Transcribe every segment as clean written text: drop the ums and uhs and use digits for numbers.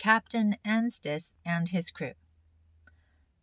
Captain Anstice and his crew.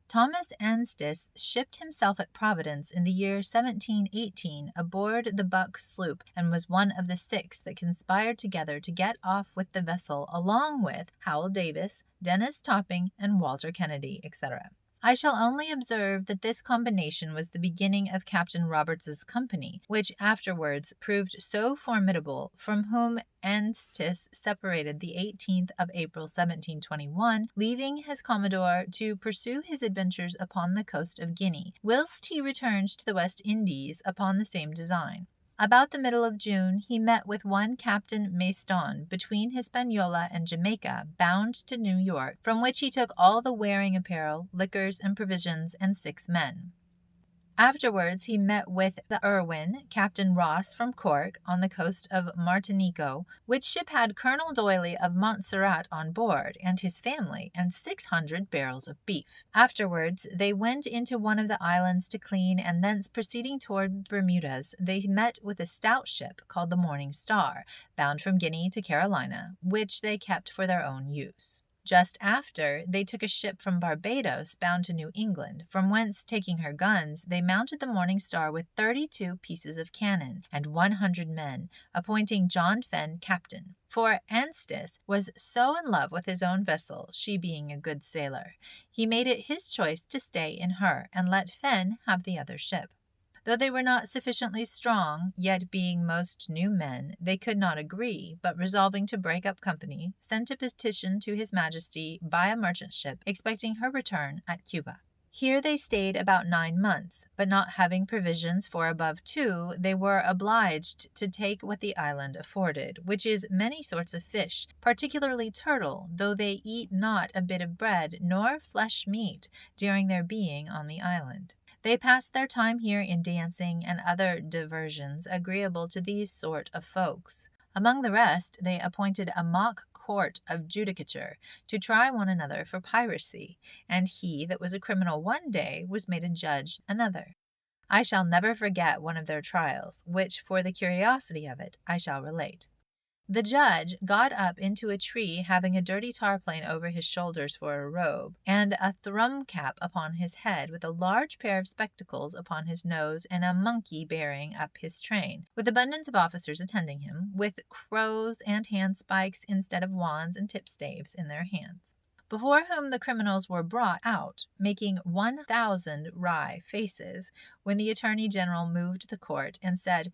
Thomas Anstice shipped himself at Providence in the year 1718 aboard the Buck sloop, and was one of the 6 that conspired together to get off with the vessel, along with Howell Davis, Dennis Topping, and Walter Kennedy, etc. I shall only observe that this combination was the beginning of Captain Roberts's company, which afterwards proved so formidable, from whom Anstice separated the 18th of April 1721, leaving his commodore to pursue his adventures upon the coast of Guinea, whilst he returned to the West Indies upon the same design. About the middle of June he met with one Captain Maiston between Hispaniola and Jamaica, bound to New York, from which he took all the wearing apparel, liquors, and provisions, and 6 men. Afterwards he met with the Irwin, Captain Ross from Cork, on the coast of Martinico, which ship had Colonel Doyley of Montserrat on board, and his family, and 600 barrels of beef. Afterwards they went into one of the islands to clean, and thence proceeding toward Bermudas, they met with a stout ship called the Morning Star, bound from Guinea to Carolina, which they kept for their own use. Just after, they took a ship from Barbados bound to New England, from whence, taking her guns, they mounted the Morning Star with 32 pieces of cannon and 100 men, appointing John Fenn captain. For Anstice was so in love with his own vessel, she being a good sailor, he made it his choice to stay in her, and let Fenn have the other ship. Though they were not sufficiently strong, yet being most new men, they could not agree, but resolving to break up company, sent a petition to his Majesty by a merchant ship, expecting her return at Cuba. Here they stayed about 9 months, but not having provisions for above 2, they were obliged to take what the island afforded, which is many sorts of fish, particularly turtle, though they eat not a bit of bread nor flesh meat during their being on the island. They passed their time here in dancing and other diversions agreeable to these sort of folks. Among the rest, they appointed a mock court of judicature to try one another for piracy, and he that was a criminal one day was made a judge another. I shall never forget one of their trials, which, for the curiosity of it, I shall relate. The judge got up into a tree, having a dirty tarpaulin over his shoulders for a robe, and a thrum cap upon his head, with a large pair of spectacles upon his nose, and a monkey bearing up his train, with abundance of officers attending him, with crows and handspikes instead of wands and tipstaves in their hands. Before whom the criminals were brought out, making 1,000 wry faces, when the Attorney General moved the court, and said,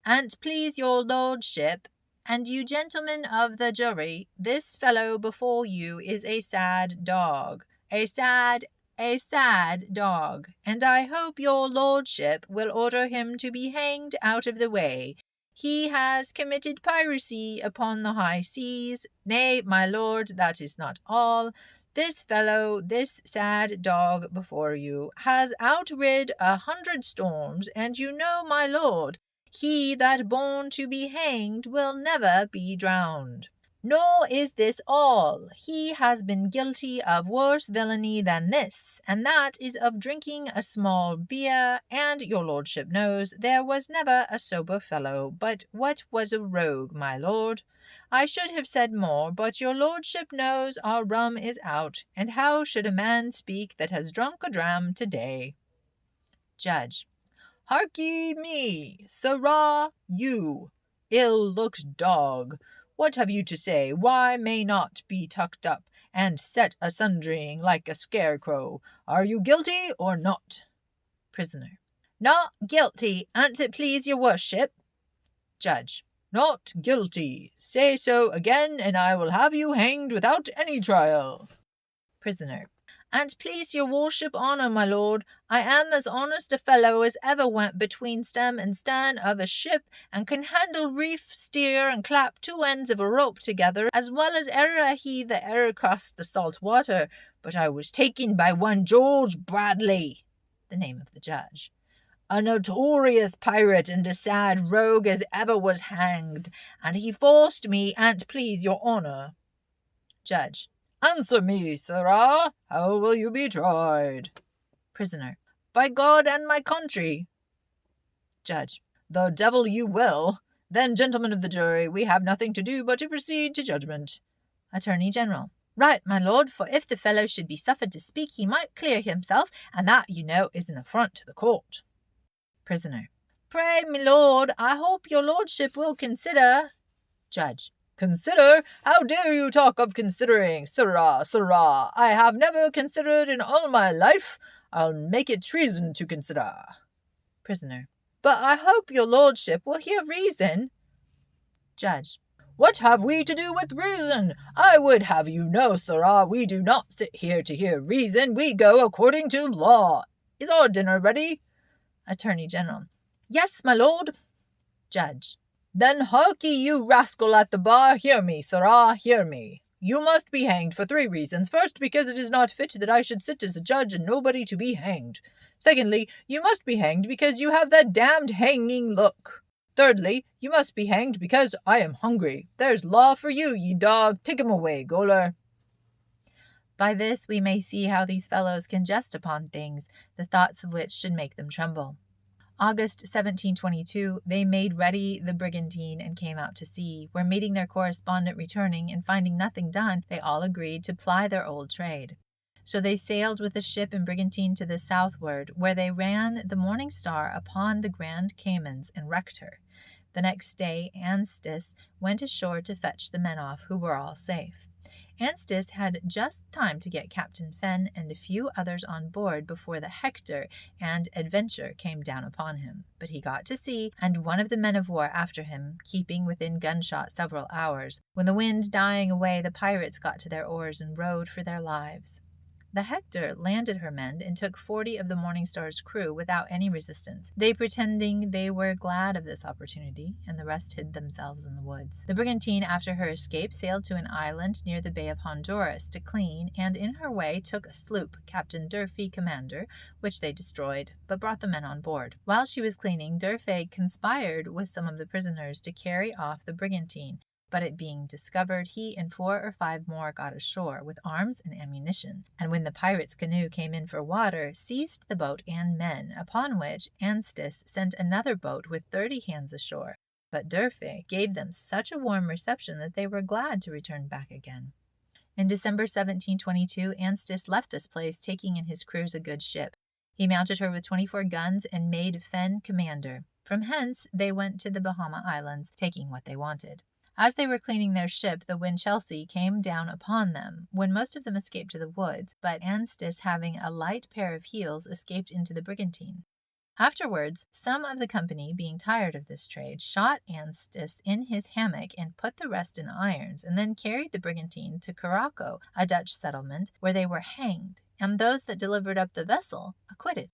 "An't please your lordship, and you gentlemen of the jury, this fellow before you is a sad dog, a sad dog, and I hope your lordship will order him to be hanged out of the way. He has committed piracy upon the high seas. Nay, my lord, that is not all. This fellow, this sad dog before you, has outrid 100 storms, and you know, my lord, he that born to be hanged will never be drowned. Nor is this all. He has been guilty of worse villainy than this, and that is of drinking a small beer, and your lordship knows there was never a sober fellow but what was a rogue, my lord. I should have said more, but your lordship knows our rum is out, and how should a man speak that has drunk a dram to-day?" Judge: "Harkye me, sirrah, you ill-looked dog, what have you to say? Why may not be tucked up and set a-sundering like a scarecrow? Are you guilty or not?" Prisoner: "Not guilty, an't it please your worship." Judge: "Not guilty. Say so again, and I will have you hanged without any trial." Prisoner: "An't please your worship honour, my lord, I am as honest a fellow as ever went between stem and stern of a ship, and can handle reef, steer, and clap 2 ends of a rope together, as well as e'er he that e'er crossed the salt water, but I was taken by one George Bradley," the name of the judge, "a notorious pirate and a sad rogue as ever was hanged, and he forced me, an't please your honour." Judge: "Answer me, sirrah, how will you be tried?" Prisoner: "By God and my country." Judge: "The devil you will. Then, gentlemen of the jury, we have nothing to do but to proceed to judgment." Attorney General: Right, my lord, for if the fellow should be suffered to speak, he might clear himself, and that, you know, is an affront to the court. Prisoner. Pray, my lord, I hope your lordship will consider. Judge. Consider? How dare you talk of considering? Sirrah, sirrah, I have never considered in all my life. I'll make it treason to consider. Prisoner. But I hope your lordship will hear reason. Judge. What have we to do with reason? I would have you know, sirrah, we do not sit here to hear reason. We go according to law. Is our dinner ready? Attorney General. Yes, my lord. Judge. Then harkee, you rascal at the bar, hear me, sirrah, hear me. You must be hanged for 3 reasons. First, because it is not fit that I should sit as a judge and nobody to be hanged. Secondly, you must be hanged because you have that damned hanging look. Thirdly, you must be hanged because I am hungry. There's law for you, ye dog. Take him away, gaoler. By this we may see how these fellows can jest upon things, the thoughts of which should make them tremble. August 1722, they made ready the brigantine and came out to sea, where meeting their correspondent returning and finding nothing done, they all agreed to ply their old trade. So they sailed with the ship and brigantine to the southward, where they ran the Morning Star upon the Grand Caymans and wrecked her. The next day Anstice went ashore to fetch the men off, who were all safe. Anstice had just time to get Captain Fenn and a few others on board before the Hector and Adventure came down upon him. But he got to sea, and one of the men of war after him, keeping within gunshot several hours. When the wind dying away, the pirates got to their oars and rowed for their lives. The Hector landed her men and took 40 of the Morning Star's crew without any resistance, they pretending they were glad of this opportunity, and the rest hid themselves in the woods. The brigantine, after her escape, sailed to an island near the Bay of Honduras to clean, and in her way took a sloop, Captain Durfee commander, which they destroyed, but brought the men on board. While she was cleaning, Durfee conspired with some of the prisoners to carry off the brigantine, but it being discovered, he and 4 or 5 more got ashore with arms and ammunition, and when the pirates' canoe came in for water, seized the boat and men, upon which Anstice sent another boat with 30 hands ashore, but Durfee gave them such a warm reception that they were glad to return back again. In December 1722, Anstice left this place, taking in his cruise a good ship. He mounted her with 24 guns and made Fenn commander. From hence they went to the Bahama Islands, taking what they wanted. As they were cleaning their ship, the Winchelsea came down upon them, when most of them escaped to the woods, but Anstice, having a light pair of heels, escaped into the brigantine. Afterwards, some of the company, being tired of this trade, shot Anstice in his hammock and put the rest in irons, and then carried the brigantine to Curaçao, a Dutch settlement, where they were hanged, and those that delivered up the vessel acquitted.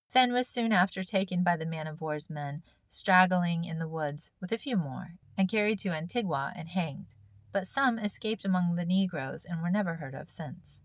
Fenn was soon after taken by the man-of-war's men, straggling in the woods, with a few more, and carried to Antigua and hanged, but some escaped among the negroes and were never heard of since.